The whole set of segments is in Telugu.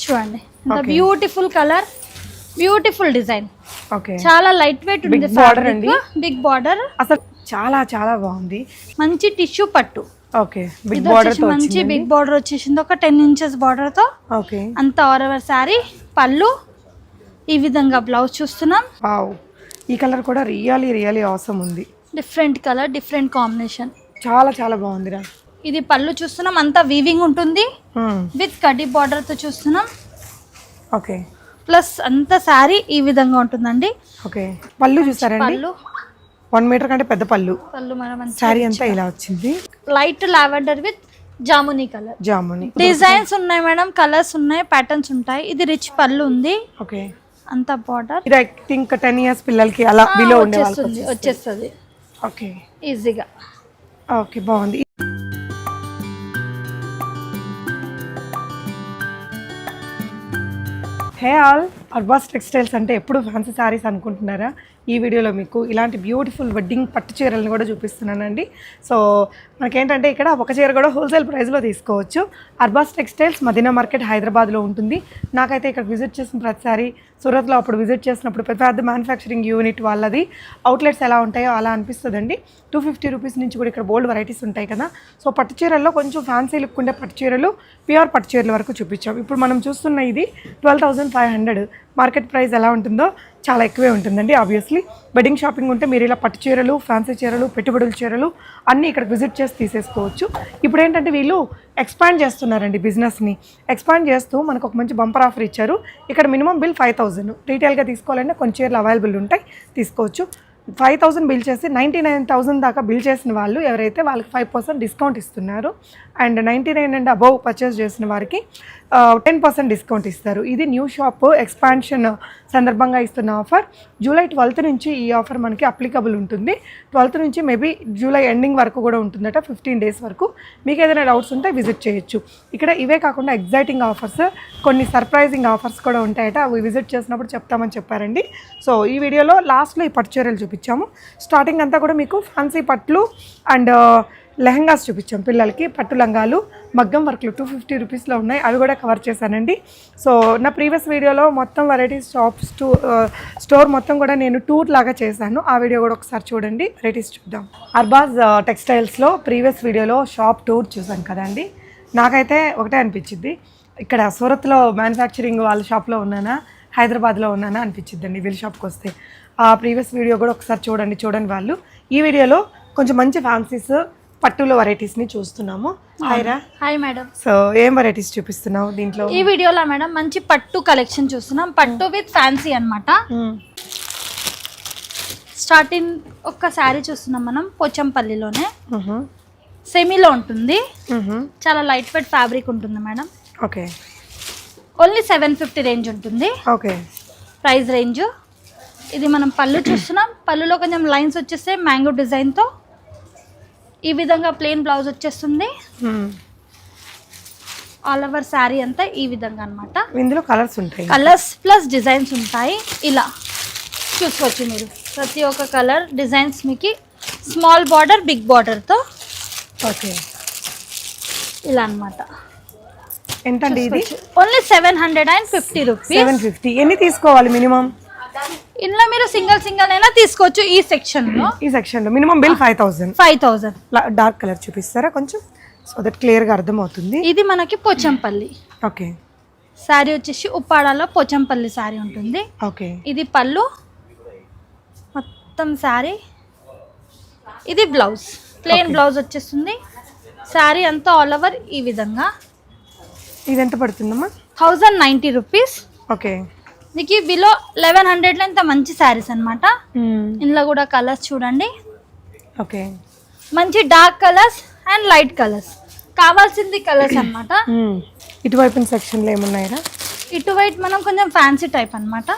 చూడండి ఎంత beautiful colour, beautiful design. Okay, చాలా లైట్ వెయిట్ ఉంది. బార్డర్ అండి, బిగ్ బార్డర్, అసలు చాలా చాలా బాగుంది. మంచి టిష్యూ పట్టు. ఓకే, బిగ్ బార్డర్ తో మంచి బిగ్ బార్డర్ వచ్చేసింది, ఒక 10 ఇంచెస్ బార్డర్ తో. ఓకే, అంత ఆల్ ఓవర్ సారీ. పళ్ళు ఈ విధంగా, బ్లౌజ్ చూస్తున్నాం. వావ్, ఈ కలర్ కూడా రియల్లీ ఆసమ్ ఉంది. డిఫరెంట్ కలర్, డిఫరెంట్ కాంబినేషన్, చాలా చాలా బాగుందిరా. ఇది పళ్ళు చూస్తున్నాం, అంతా వీవింగ్ ఉంటుంది విత్ కడ్డీ బార్డర్ తో చూస్తున్నాం. ఓకే, ప్లస్ అంత సారీ ఈ విధంగా ఉంటుందండి. ఓకే, పళ్ళు చూసారండి, పళ్ళు 1 మీటర్ కంటే పెద్ద పళ్ళు. పళ్ళు మనం సారీ అంతా ఇలా వచ్చింది. Light lavender with jamuni colour. Jamuni designs ఉన్నాయి మేడం, కలర్స్ ఉన్నాయి, ప్యాటర్న్స్ ఉంటాయి. ఇది రిచ్ పళ్ళు ఉంది. ఓకే, అంత బార్డర్. ఇది ఐ థింక్ 10 ఇయర్స్ పిల్లలకి అలా బిలో ఉండే వాళ్ళకి వచ్చేస్తుంది ఓకే, ఈజీగా. ఓకే, బాగుంది. హే ఆల్, అర్బాస్ టెక్స్టైల్స్ అంటే ఎప్పుడు ఫ్యాన్సీ శారీస్ అనుకుంటున్నారా? ఈ వీడియోలో మీకు ఇలాంటి బ్యూటిఫుల్ వెడ్డింగ్ పట్టు చీరలను కూడా చూపిస్తున్నానండి. సో మనకేంటంటే ఇక్కడ ఒక చీర కూడా హోల్సేల్ ప్రైస్లో తీసుకోవచ్చు. అర్బాస్ టెక్స్టైల్స్ మదీనా మార్కెట్ హైదరాబాద్లో ఉంటుంది. నాకైతే ఇక్కడ విజిట్ చేసిన ప్రతిసారి, సూరత్లో అప్పుడు విజిట్ చేసినప్పుడు పెద్ద మ్యానుఫ్యాక్చరింగ్ యూనిట్ వాళ్ళది అవుట్లెట్స్ ఎలా ఉంటాయో అలా అనిపిస్తుందండి. 250 రూపీస్ నుంచి కూడా ఇక్కడ బోల్డ్ వెరైటీస్ ఉంటాయి కదా. సో పట్టు చీరల్లో కొంచెం ఫ్యాన్సీ లుక్ ఉండే పట్టు చీరలు, ప్యూర్ పట్టు చీరల వరకు చూపించాం. ఇప్పుడు మనం చూస్తున్న ఇది 12,500. మార్కెట్ ప్రైస్ ఎలా ఉంటుందో చాలా ఎక్కువే ఉంటుందండి. ఆబ్వియస్లీ వెడ్డింగ్ షాపింగ్ ఉంటే మీరు ఇలా పట్టు చీరలు, ఫ్యాన్సీ చీరలు, పెట్టుబడుల చీరలు అన్నీ ఇక్కడ విజిట్ చేసి తీసేసుకోవచ్చు. ఇప్పుడు ఏంటంటే వీళ్ళు ఎక్స్పాండ్ చేస్తున్నారండి బిజినెస్ని. ఎక్స్పాండ్ చేస్తూ మనకు ఒక మంచి బంపర్ ఆఫర్ ఇచ్చారు. ఇక్కడ మినిమం బిల్ 5,000. రీటైల్గా తీసుకోవాలంటే కొన్ని చీరలు అవైలబుల్ ఉంటాయి, తీసుకోవచ్చు. 5,000 బిల్ చేసి 99,000 దాకా బిల్ చేసిన వాళ్ళు ఎవరైతే వాళ్ళకి 5% డిస్కౌంట్ ఇస్తున్నారు. అండ్ 99 అండ్ అబవ్ పర్చేస్ చేసిన వారికి 10% డిస్కౌంట్ ఇస్తారు. ఇది న్యూ షాప్ ఎక్స్పాన్షన్ సందర్భంగా ఇస్తున్న ఆఫర్. జూలై 12th నుంచి ఈ ఆఫర్ మనకి అప్లికబుల్ ఉంటుంది. 12th నుంచి మేబీ జూలై ఎండింగ్ వరకు కూడా ఉంటుందట, 15 days వరకు. మీకు ఏదైనా డౌట్స్ ఉంటే విజిట్ చేయొచ్చు. ఇక్కడ ఇవే కాకుండా ఎగ్జైటింగ్ ఆఫర్స్, కొన్ని సర్ప్రైజింగ్ ఆఫర్స్ కూడా ఉంటాయట. అవి విజిట్ చేసినప్పుడు చెప్తామని చెప్పారండి. సో ఈ వీడియోలో లాస్ట్లో ఈ పట్టు చీరలు చూపించాము. స్టార్టింగ్ అంతా కూడా మీకు ఫ్యాన్సీ పట్లు అండ్ లెహంగాస్ చూపించాం. పిల్లలకి పట్టు లంగాలు, మగ్గం వర్క్లు 250 రూపీస్లో ఉన్నాయి, అవి కూడా కవర్ చేశానండి. సో నా ప్రీవియస్ వీడియోలో మొత్తం వెరైటీస్ షాప్స్ స్టోర్ మొత్తం కూడా నేను టూర్ లాగా చేశాను. ఆ వీడియో కూడా ఒకసారి చూడండి. వెరైటీస్ చూద్దాం. అర్బాజ్ టెక్స్టైల్స్లో ప్రీవియస్ వీడియోలో షాప్ టూర్ చూసాను కదండి. నాకైతే ఒకటే అనిపించింది, ఇక్కడ సూరత్లో మ్యానుఫ్యాక్చరింగ్ వాళ్ళ షాప్లో ఉన్నానా, హైదరాబాద్లో ఉన్నానా అనిపించిందండి వీళ్ళ షాప్కి వస్తే. ఆ ప్రీవియస్ వీడియో కూడా ఒకసారి చూడండి వాళ్ళు. ఈ వీడియోలో కొంచెం మంచి ఫ్యాన్సీస్ పట్టులో వెరైటీస్ని చూస్తున్నాము. Hi madam. సో ఏం వెరైటీస్ చూపిస్తున్నావు దీంట్లో? ఈ వీడియోలో మేడం మంచి పట్టు కలెక్షన్ చూస్తున్నాం. పట్టు విత్ ఫ్యాన్సీ అన్నమాట. స్టార్టింగ్ ఒక శారీ చూస్తున్నాం మనం, పోచంపల్లిలోనే సెమీలో ఉంటుంది. చాలా లైట్ వెయిట్ ఫ్యాబ్రిక్ ఉంటుంది మేడం. ఓకే, ఓన్లీ 750 రేంజ్ ఉంటుంది. Okay, price range. ఇది మనం పళ్ళు చూస్తున్నాం. పళ్ళులో కొంచెం లైన్స్ వచ్చేస్తే మ్యాంగో డిజైన్తో ఈ విధంగా ప్లెయిన్ బ్లౌజ్ వచ్చేస్తుంది. ఆల్ ఓవర్ శారీ అంతా ఈ విధంగా అనమాట. ఇందులో కలర్స్ ఉంటాయి, కలర్స్ ప్లస్ డిజైన్స్ ఉంటాయి. ఇలా చూసుకోవచ్చు మీరు. ప్రతి ఒక్క కలర్ డిజైన్స్ మీకు స్మాల్ బార్డర్, బిగ్ బార్డర్తో. ఓకే, ఇలా అనమాట. ఎంతండి ఇది? Only 750 rupees. 750. ఎన్ని తీసుకోవాలి మినిమం? ఇందులో మీరు సింగిల్ అయినా తీసుకోవచ్చు. ఈ సెక్షన్ లో మినిమం బిల్ 5,000. 5,000. డార్క్ కలర్ చూపిస్తారా కొంచెం, సో దట్ క్లియర్గా అర్థమవుతుంది. ఇది మనకి పోచంపల్లి. ఓకే, శారీ వచ్చేసి ఉప్పాడాలో పోచంపల్లి శారీ ఉంటుంది. ఓకే, ఇది పళ్ళు మొత్తం శారీ. ఇది బ్లౌజ్, ప్లెయిన్ బ్లౌజ్ వచ్చేస్తుంది. శారీ అంతా ఆల్ ఓవర్ ఈ విధంగా. ఇది ఎంత పడుతుందమ్మా? 1,090 రూపీస్. ఓకే, మీకు బిలో 1100లో ఇంత మంచి శారీస్ అనమాట. ఇందులో కూడా కలర్స్ చూడండి. ఓకే, మంచి dark colours and light colours, కావాల్సింది కలర్స్ అనమాట. ఇటువైపు సెక్షన్లో ఏమున్నాయా? ఇటువైపు మనం కొంచెం ఫ్యాన్సీ టైప్ అనమాట.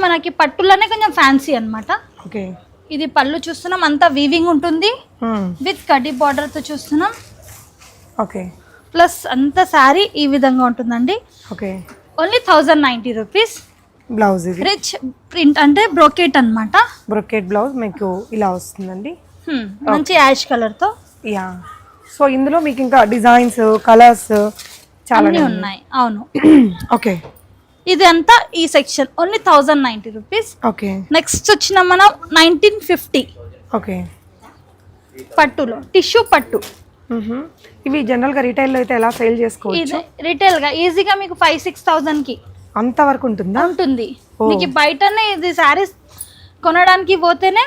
మనకి పట్టులోనే కొంచెం ఫ్యాన్సీ అనమాట. ఓకే, ఇది పళ్ళు చూస్తున్నాం, అంతా వీవింగ్ ఉంటుంది విత్ కడ్డీ బార్డర్ తో చూస్తున్నాం. ఓకే, ప్లస్ అంత శారీ ఈ విధంగా ఉంటుందండి. Okay, only 1,090 rupees. బ్లౌజ్ ఇది రిచ్ ప్రింట్ అంటే బ్రోకెట్ అన్నమాట. బ్రోకెట్ బ్లౌజ్ మీకు ఇలా వస్తుందండి, మంచి యాష్ కలర్ తో. యా, సో ఇందులో మీకు ఇంకా డిజైన్స్ కలర్స్ చాలా అన్నీ ఉన్నాయి. అవును. ఓకే, ఇది అంతా ఈ section only 1090 rupees. Okay. Next వచ్చిన మనం 1950 ఓకే, పట్టులో టిష్యూ పట్టు. ఇవి జనరల్గా రీటైల్లో అయితే ఎలా సేల్ చేసుకోవచ్చు? ఇది రిటైల్ గా ఈజీగా మీకు 5-6,000 కి అంత వరకు ఉంటుందా? ఉంటుంది. మీకు బయటనే ఇది శారీస్ కొనడానికి పోతేనే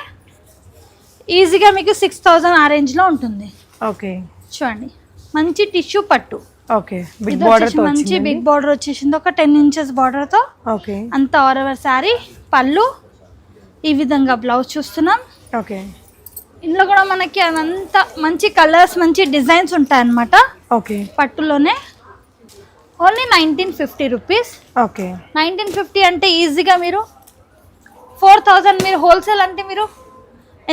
ఈజీగా మీకు 6,000 ఆ రేంజ్ లో ఉంటుంది. ఓకే, చూడండి మంచి టిష్యూ పట్టు. ఓకే, బిగ్ ఇది బార్డర్ వచ్చేసి తో మంచి బిగ్ బార్డర్ వచ్చేసింది, ఒక 10 inches బార్డర్ తో. ఓకే, అంత ఆల్ ఓవర్ శారీ. పళ్ళు ఈ విధంగా బ్లౌజ్ చూస్తున్నాం. ఓకే. ఇందులో కూడా మనకి అంత మంచి కలర్స్ మంచి డిజైన్స్ ఉంటాయన్నమాట. ఓకే, పట్టులోనే ఓన్లీ 1950 రూపీస్. ఓకే. 1950 అంటే ఈజీగా మీరు 4,000 మీరు హోల్సేల్ అంటే మీరు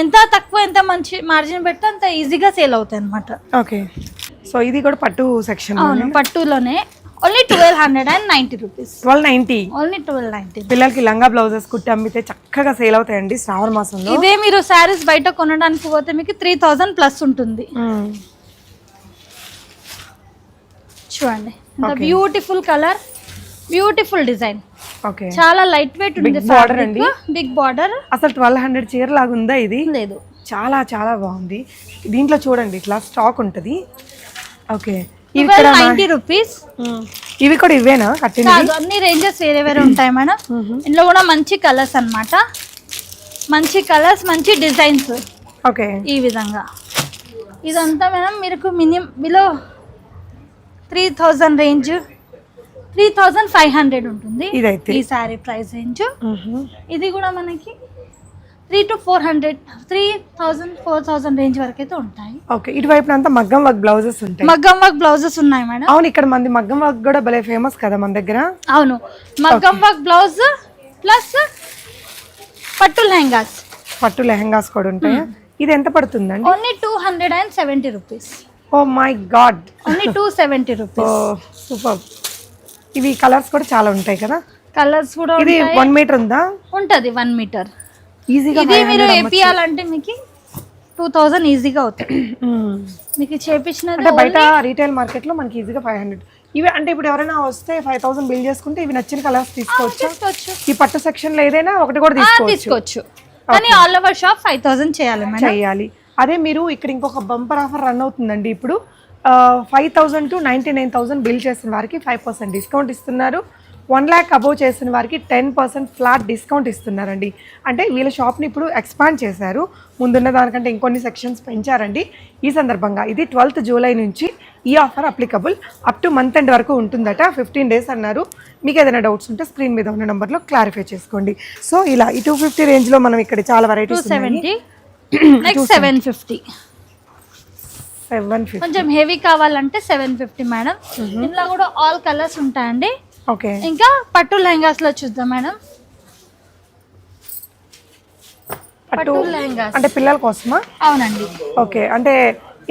ఎంత తక్కువ ఎంత మంచి మార్జిన్ పెడితే అంత ఈజీగా సేల్ అవుతాయి అనమాట. ఓకే, సో ఇది కూడా పట్టు సెక్షన్. అవును, పట్టులోనే ఓన్లీ 1290 రూపీస్. 1290 ఓన్లీ 1290. పిల్లలకి లంగా బ్లౌజెస్ కుట్టి అమ్మితే చక్కగా సేల్ అవుతాయండి శ్రావణ మాసంలో. ఇదే మీరు శారీస్ బయట కొనడానికి పోతే మీకు 3000 ప్లస్ ఉంటుంది. చూడండి beautiful colour, beautiful design. Okay, చాలా లైట్ వెయిట్ ఉంది. బార్డర్ అండి, బిగ్ బార్డర్. అసలు 1200 చీర లాగా ఉందా ఇది? లేదు, చాలా చాలా బాగుంది. దీంట్లో చూడండి ఇట్లా స్టాక్ ఉంటుంది. Okay, 90 rupees. ఇవి కూడా ఇవేనా కట్టినవి? అన్ని రేంజెస్ వేరే వేరే ఉంటాయి మేడం. ఇందులో కూడా మంచి కలర్స్ అన్నమాట, మంచి కలర్స్ మంచి డిజైన్స్. ఓకే, ఈ విధంగా ఇదంతా మేడం మీకు మినిమం బిలో 3000 రేంజ్, 3500 ఉంటుంది ఇదైతే ఈ సారీ ప్రైస్ రేంజ్. ఇది కూడా మనకి 3 to 400, 3000, 4000 రేంజ్ వరకు అయితే ఉంటాయి. ఓకే, ఇటువైపు అంతా మగ్గం వర్క్ బ్లౌజెస్ ఉంటాయి. మగ్గం వర్క్ బ్లౌజెస్ ఉన్నాయి మేడం. అవును, ఇక్కడ మంది మగ్గం వర్క్ కూడా భలే ఫేమస్ కదా మన దగ్గర. అవును, మగ్గం వర్క్ బ్లౌజ్ ప్లస్ పట్టు లెహంగాస్. పట్టు లెహంగాస్ కూడా ఉంటాయి. ఇది ఎంత పడుతుందండి? Only 270 rupees. Oh my god, only 270 rupees. Super. ఇవి కలర్స్ కూడా చాలా ఉంటాయి కదా? కలర్స్ కూడా ఇది 1 మీటర్ ఉందా? ఉంటది 1 మీటర్. ఈజీగా ఇది మీరు ఏపీయాలంటే మీకు 2000 ఈజీగా అవుతుంది. మీకు చేపించినది అంటే బయట రీటైల్ మార్కెట్ లో మనకి ఈజీగా 500. ఇవి అంటే ఇప్పుడు ఎవరైనా వస్తే 5000 బిల్ చేసుకుంటే ఇవి నచ్చిన కలర్స్ తీసుకోవచ్చు. ఈ పట్టు సెక్షన్ లో ఏదైనా ఒకటి కూడా తీసుకోవచ్చు. కానీ ఆల్ ఓవర్ షాప్ 5000 చేయాలి మేడం. చేయాలి. అదే మీరు ఇక్కడ ఇంకొక బంపర్ ఆఫర్ రన్ అవుతుందండి ఇప్పుడు. 5000 to 99,000 బిల్ చేసిన వారికి 5% డిస్కౌంట్ ఇస్తున్నారు. 1 lakh అబోవ్ చేసిన వారికి 10% ఫ్లాట్ డిస్కౌంట్ ఇస్తున్నారండి. అంటే వీళ్ళ షాప్ని ఇప్పుడు ఎక్స్పాండ్ చేశారు, ముందున్న దానికంటే ఇంకొన్ని సెక్షన్స్ పెంచారండి. ఈ సందర్భంగా ఇది 12th జూలై నుంచి ఈ offer applicable up to month end వరకు ఉంటుందట. 15 days అన్నారు. మీకు ఏదైనా డౌట్స్ ఉంటే స్క్రీన్ మీద ఉన్న నెంబర్లో క్లారిఫై చేసుకోండి. సో ఇలా ఈ 250 రేంజ్లో మనం ఇక్కడ చాలా వెరైటీస్ 270. నెక్స్ట్ 750. కొంచెం హెవీ కావాలంటే 750 మేడం. ఇందులో కూడా ఆల్ కలర్స్ ఉంటాయండి. ఓకే, ఇంకా పట్టు లెహంగాస్ లో చూద్దాం మేడం. పట్టు లెహంగాస్ అంటే పిల్లల కోసమా? అవునండి. ఓకే, అంటే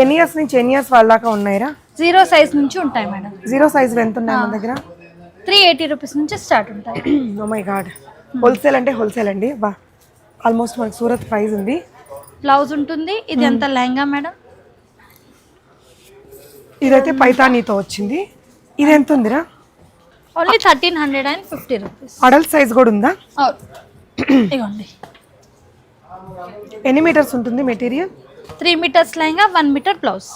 ఎన్ని ఇయర్స్ నుంచి ఎన్ని ఇయర్స్ వాళ్ళ దాకా ఉన్నాయిరా? 0 సైజ్ నుంచి ఉంటాయి మేడం. 0 సైజ్ ఎంత ఉన్నాయి మన దగ్గర? 380 రూపీస్ నుంచి స్టార్ట్ ఉంటాయి. ఓ మై గాడ్, హోల్సేల్ అంటే హోల్సేల్ అండి. బా, ఆల్మోస్ట్ మనకి సూరత్ ప్రైస్ ఉంది. బ్లౌజ్ ఉంటుంది. ఇది అంత లెహంగా మేడం. ఇదైతే పైతానీతో వచ్చింది. ఇది ఎంత ఉందిరా? Only 1350 rupees. అడల్ట్ సైజ్ కూడా ఉందా? ఇవ్వండి. ఎన్ని మీటర్స్ ఉంటుంది material? 3 metres lehenga, 1 metre blouse.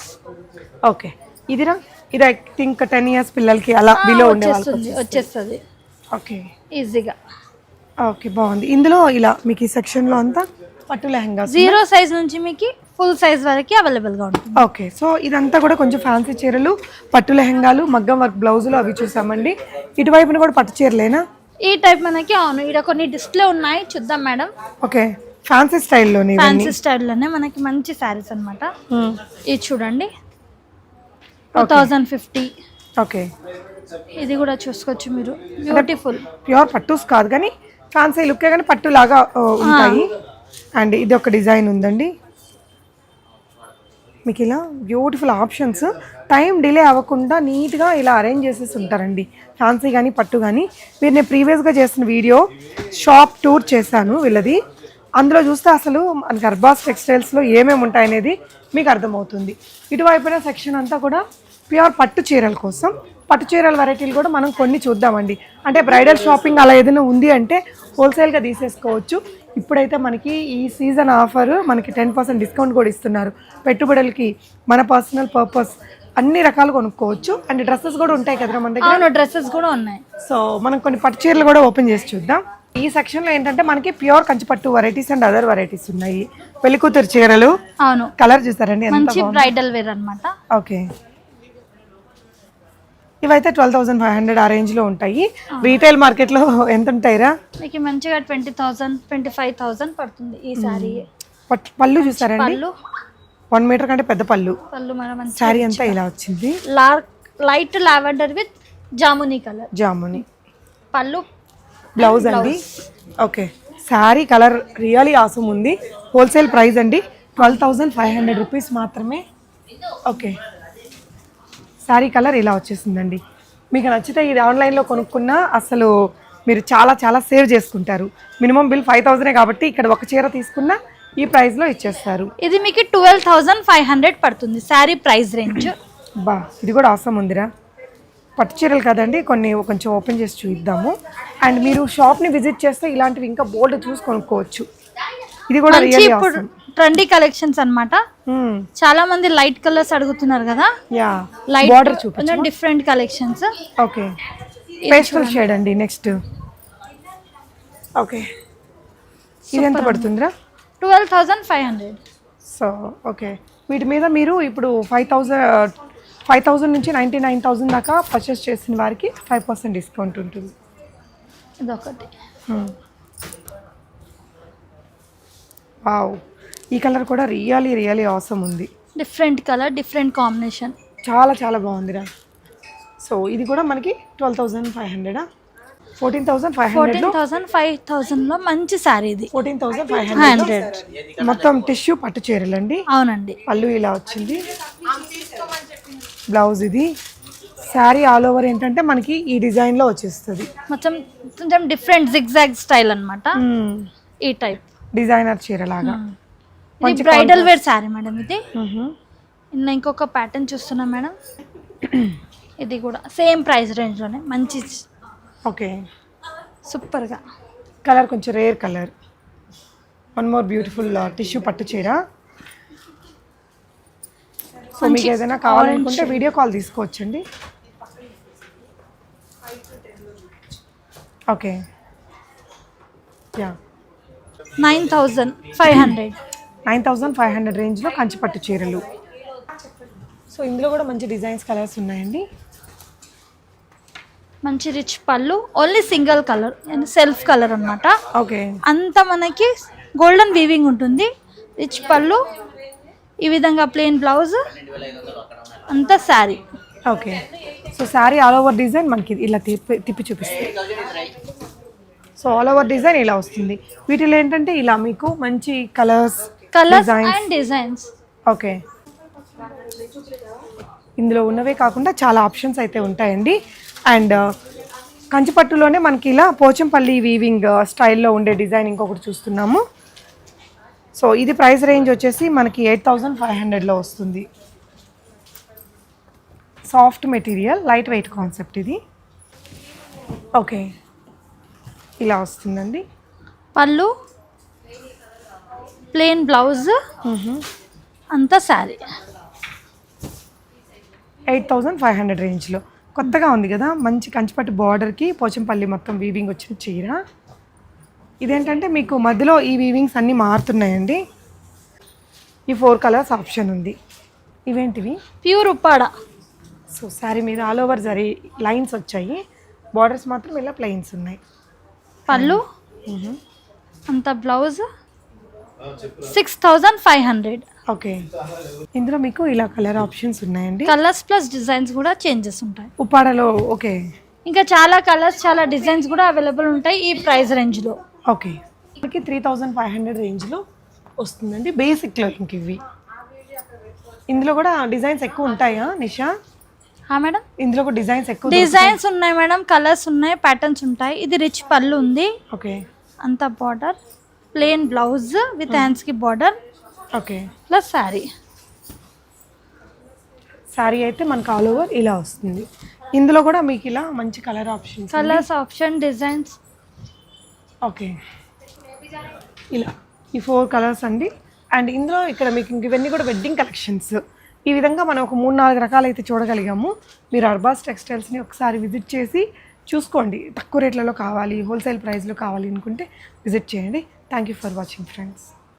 Okay, ఇదిరా? ఇది ఐ థింక్ 10 years పిల్లలకి అలా బిలో ఉండే వాళ్ళకి వచ్చేస్తుంది. ఓకే, ఈజీగా. ఓకే, బాగుంది. ఇందులో ఇలా మీకు ఈ సెక్షన్లో అంతా పట్టు లెహంగా 0 సైజ్ నుంచి మీకు ఫుల్ సైజ్ వరకు అవైలబుల్గా ఉంటుంది. ఓకే, సో ఇదంతా కూడా కొంచెం ఫ్యాన్సీ చీరలు, పట్టు లెహంగాలు, మగ్గం వర్క్ బ్లౌజులు అవి చూసామండి. ఇటువైపున కూడా పట్టు చీరలేనా? ఈ టైప్ మనకి అవును, ఇక్కడ కొన్ని డిస్ప్లే ఉన్నాయి, చూద్దాం మేడం. ఓకే, ఫ్యాన్సీ స్టైల్లోనే, ఫ్యాన్సీ స్టైల్లోనే మనకి మంచి శారీస్ అనమాట. ఇది చూడండి 2050. ఓకే, ఇది కూడా చూసుకోవచ్చు మీరు. బ్యూటిఫుల్ ప్యూర్ పట్టూస్ కాదు కానీ ఫ్యాన్సీ లుక్కే కానీ పట్టు లాగా ఉంటాయి. అండ్ ఇది ఒక డిజైన్ ఉందండి మీకు. ఇలా బ్యూటిఫుల్ ఆప్షన్స్, టైం డిలే అవ్వకుండా నీట్గా ఇలా అరేంజ్ చేసేసి ఉంటారండి. ఫ్యాన్సీ కానీ పట్టు కానీ. మీరు నేను ప్రీవియస్గా చేసిన వీడియో షాప్ టూర్ చేశాను వీళ్ళది. అందులో చూస్తే అసలు మనకి అర్బాస్ టెక్స్టైల్స్లో ఏమేమి ఉంటాయనేది మీకు అర్థమవుతుంది. ఇటువైపున సెక్షన్ అంతా కూడా ప్యూర్ పట్టు చీరల కోసం. పట్టు చీరల వెరైటీలు కూడా మనం కొన్ని చూద్దామండి. అంటే బ్రైడల్ షాపింగ్ అలా ఏదైనా ఉంది అంటే హోల్సేల్గా తీసేసుకోవచ్చు. ఇప్పుడైతే మనకి ఈ సీజన్ ఆఫర్ మనకి 10% డిస్కౌంట్ కూడా ఇస్తున్నారు. పెట్టుబడులకి మన పర్సనల్ పర్పస్ అన్ని రకాలు కొనుక్కోవచ్చు. అండ్ డ్రెస్సెస్ కూడా ఉంటాయి కదా మన దగ్గర. డ్రెస్సెస్ కూడా ఉన్నాయి. సో మనం కొన్ని పట్టు చీరలు కూడా ఓపెన్ చేసి చూద్దాం. ఈ సెక్షన్లో ఏంటంటే మనకి pure Kanchipattu varieties and other varieties ఉన్నాయి. పెళ్లి కూతురు చీరలు. అవును, కలర్ చూస్తారండి, మంచి బ్రైడల్ వేర్ అన్నమాట. ఓకే, ఇవైతే 12,500 ఆ రేంజ్ లో ఉంటాయి. రీటైల్ మార్కెట్ లో ఎంత ఉంటాయిరా? మీకు మంచిగా 20,000 25,000 పడుతుంది ఈ సారీ. పళ్ళు చూస్తారండి, పళ్ళు 1 మీటర్ కంటే పెద్ద పళ్ళు. మన సారీ అంతా ఇలా వచ్చింది. Light lavender with jamuni colour. Jamuni పళ్ళు, బ్లౌజ్ అండి. Okay, sorry colour really awesome ఉంది. హోల్సేల్ ప్రైస్ అండి 12,500 రూపీస్ మాత్రమే. ఓకే, సారీ కలర్ ఇలా వచ్చేసిందండి. మీకు నచ్చితే ఇది ఆన్లైన్లో కొనుక్కున్నా అసలు మీరు చాలా చాలా సేవ్ చేసుకుంటారు. మినిమం బిల్ 5,000 కాబట్టి ఇక్కడ ఒక చీర తీసుకున్నా ఈ ప్రైస్లో ఇచ్చేస్తారు. ఇది మీకు 12,500 పడుతుంది సారీ ప్రైస్ రేంజ్. బా, ఇది కూడా ఆసమ్ ఉందిరా. పట్టు చీరలు కదండి, కొన్ని కొంచెం ఓపెన్ చేసి చూద్దాము. అండ్ మీరు షాప్ని విజిట్ చేస్తే ఇలాంటివి ఇంకా బోల్డ్ చూసి కొనుక్కోవచ్చు. ఇది కూడా రియల్లీ ఆసమ్. ట్రెండీ కలెక్షన్స్ అన్నమాట. చాలా మంది లైట్ కలర్స్ అడుగుతున్నారు కదా. యా, లైట్ బార్డర్ చూపించు. Different collections. Okay, pastel shade అండి. నెక్స్ట్ ఓకే, ఇది ఎంత పడుతుందిరా? 12,500. సో ఓకే, వీటి మీద మీరు ఇప్పుడు 5,000 నుంచి 99,000 దాకా పర్చేస్ చేసిన వారికి 5% డిస్కౌంట్ ఉంటుంది. ఇదొకటి. వావ్, ఈ కలర్ కూడా రియలీ ఆసమ్ ఉంది. డిఫరెంట్ కలర్, డిఫరెంట్ కాంబినేషన్, చాలా చాలా బాగుందిరా. సో ఇది కూడా మనకి 12,500. 14,500 లో మంచి సారీ ఇది. 14,500 మొత్తం టిష్యూ పట్టు చీరలండి. అవునండి. పళ్ళు ఇలా వచ్చింది, బ్లౌజ్ ఇది. శారీ ఆల్ ఓవర్ ఏంటంటే మనకి ఈ డిజైన్ లో వచ్చేస్తుంది. మొత్తం కొంచెం డిఫరెంట్ జిగ్జాగ్ స్టైల్ అన్నమాట. ఈ టైప్ డిజైనర్ చీర లాగా. ఇది బ్రైడల్ వేర్ సారీ మేడం. ఇది ఇంకొక ప్యాటర్న్ చూస్తున్నాం మేడం. ఇది కూడా సేమ్ ప్రైస్ రేంజ్ లోనే మంచి. ఓకే, సూపర్ గా కలర్ కొంచెం rare colour. One more beautiful tissue పట్టు చీర. సో మీకు ఏదైనా కావాలనుకుంటే వీడియో కాల్ తీసుకోవచ్చండి. Okay, yeah, 9,500. 9,500 రేంజ్లో కంచిపట్టు చీరలు. సో ఇందులో కూడా మంచి డిజైన్స్ కలర్స్ ఉన్నాయండి. మంచి రిచ్ పళ్ళు, only single colour, self colour అన్నమాట. ఓకే, అంతా మనకి గోల్డెన్ వీవింగ్ ఉంటుంది. రిచ్ పళ్ళు, ఈ విధంగా ప్లెయిన్ బ్లౌజ్, అంతా sari. Okay, so sari all over design మనకి ఇలా తిప్పి చూపిస్తుంది. సో ఆల్ ఓవర్ డిజైన్ ఇలా వస్తుంది. వీటిలో ఏంటంటే ఇలా మీకు మంచి కలర్స్ అండ్ డిజైన్స్. ఓకే, ఇందులో ఉన్నవే కాకుండా చాలా ఆప్షన్స్ అయితే ఉంటాయండి. అండ్ కంచిపట్టులోనే మనకి ఇలా పోచంపల్లి వీవింగ్ స్టైల్లో ఉండే డిజైన్ ఇంకొకటి చూస్తున్నాము. సో ఇది ప్రైస్ రేంజ్ వచ్చేసి మనకి 8,500లో వస్తుంది. Soft material, light weight concept ఇది. ఓకే, ఇలా వస్తుందండి. పళ్ళు, ప్లెయిన్ బ్లౌజ్, అంతా శారీ. 8,500 రేంజ్లో కొత్తగా ఉంది కదా. మంచి కంచిపట్టు బార్డర్కి పోచంపల్లి మొత్తం వీవింగ్ వచ్చిన చీర. ఇదేంటంటే మీకు మధ్యలో ఈ వీవింగ్స్ అన్నీ మారుతున్నాయండి. ఈ 4 కలర్స్ ఆప్షన్ ఉంది. ఇవేంటివి? ప్యూర్ ఉప్పాడ. సో శారీ మీద ఆల్ ఓవర్ జరీ లైన్స్ వచ్చాయి. బార్డర్స్ మాత్రం ఇలా ప్లెయిన్స్ ఉన్నాయి. పళ్ళు, అంత బ్లౌజ్ 6,500. ఓకే, ఇందులో మీకు ఇలా కలర్ ఆప్షన్స్ ఉన్నాయండి. కలర్స్ ప్లస్ డిజైన్స్ కూడా చేంజెస్ ఉంటాయి ఉప్పాడలో. ఓకే, ఇంకా చాలా కలర్స్, చాలా డిజైన్స్ కూడా అవైలబుల్ ఉంటాయి ఈ ప్రైస్ రేంజ్లో. ఓకే, మనకి 3,500 రేంజ్లో వస్తుందండి. బేసిక్లో ఇంక ఇవి. ఇందులో కూడా డిజైన్స్ ఎక్కువ ఉంటాయా నిషా? మేడం, ఇందులో కూడా డిజైన్స్ ఎక్కువ ఉన్నాయి మేడం. కలర్స్ ఉన్నాయి, ప్యాటర్న్స్ ఉంటాయి. ఇది రిచ్ పళ్ళు ఉంది. ఓకే, అంత బార్డర్, ప్లెయిన్ బ్లౌజ్ విత్ హ్యాండ్స్కి border okay. Plus sari. Sari అయితే మనకు ఆల్ ఓవర్ ఇలా వస్తుంది. ఇందులో కూడా మీకు ఇలా మంచి colour options, colours option, designs. Okay, ఇలా ఈ 4 కలర్స్ అండి. అండ్ ఇందులో ఇక్కడ మీకు ఇంక ఇవన్నీ కూడా వెడ్డింగ్ కలెక్షన్స్. ఈ విధంగా మనం ఒక 3-4 రకాలు అయితే చూడగలిగాము. మీరు అర్బాస్ టెక్స్టైల్స్ని ఒకసారి విజిట్ చేసి చూసుకోండి. తక్కువ రేట్లలో కావాలి, హోల్సేల్ ప్రైస్లో కావాలి అనుకుంటే విజిట్ చేయండి. Thank you for watching friends.